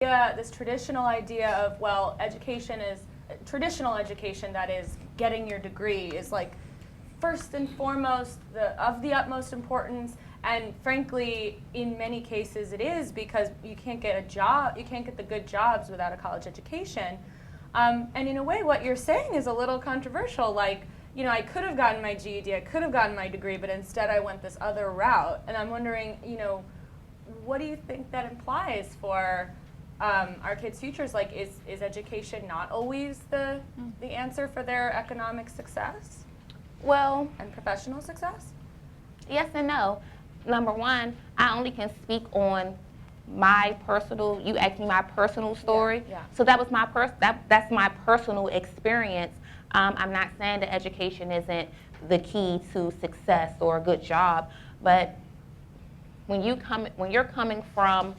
Yeah, this traditional idea of, well, traditional education, that is, getting your degree, is like first and foremost of the utmost importance. And frankly, in many cases it is, because you can't get a job, you can't get the good jobs without a college education. And in a way, what you're saying is a little controversial. Like, you know, I could have gotten my GED, I could have gotten my degree, but instead I went this other route. And I'm wondering, you know, what do you think that implies for our kids' futures? Like, is education not always the answer for their economic success? Well, and professional success? Yes and no. Number one, I only can speak on my personal, you asked me my personal story. Yeah. So that was my that's my personal experience. I'm not saying that education isn't the key to success or a good job, but when you're coming from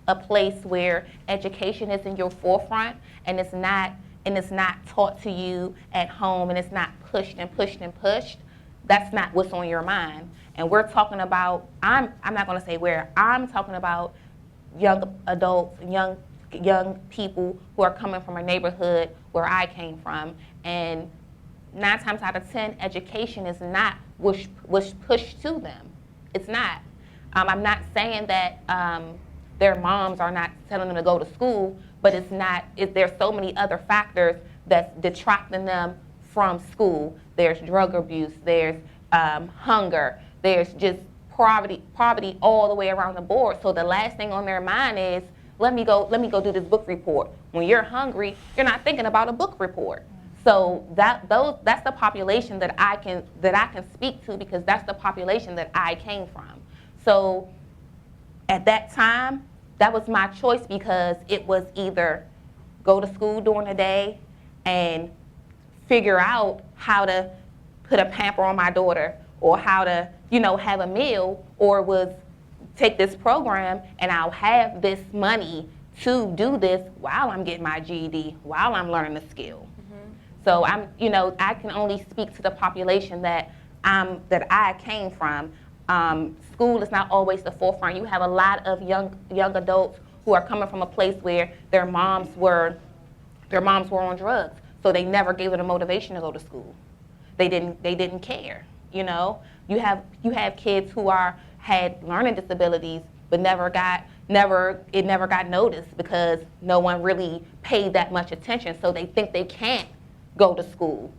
a place where education is in your forefront and it's not taught to you at home and it's not pushed and pushed and pushed, that's not what's on your mind. And we're talking about, I'm not going to say where, I'm talking about young adults, young people who are coming from a neighborhood where I came from. And 9 times out of 10, education is not what's pushed to them. It's not. I'm not saying that their moms are not telling them to go to school, but there's so many other factors that's detracting them from school. There's drug abuse, there's hunger, there's just poverty all the way around the board. So the last thing on their mind is, let me go do this book report. When you're hungry, you're not thinking about a book report. So that's the population that I can speak to, because that's the population that I came from. So at that time, that was my choice, because it was either go to school during the day and figure out how to put a pamper on my daughter, or how to, you know, have a meal, or was take this program and I'll have this money to do this while I'm getting my GED, while I'm learning the skill. Mm-hmm. So I can only speak to the population that I came from. School is not always the forefront. You have a lot of young adults who are coming from a place where their moms were on drugs, so they never gave them the motivation to go to school. They didn't care. You know, you have kids who had learning disabilities, but never got noticed because no one really paid that much attention. So they think they can't go to school.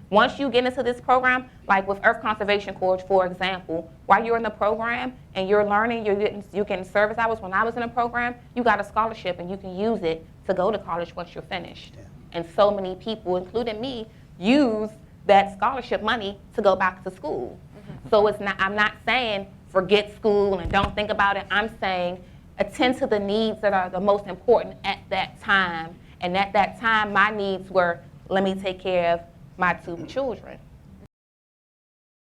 Once you get into this program, like with Earth Conservation Corps, for example, while you're in the program and you're learning, you're getting service hours. When I was in a program, you got a scholarship and you can use it to go to college once you're finished. Yeah. And so many people, including me, use that scholarship money to go back to school. Mm-hmm. So I'm not saying forget school and don't think about it. I'm saying attend to the needs that are the most important at that time. And at that time, my needs were, let me take care of my 2 children.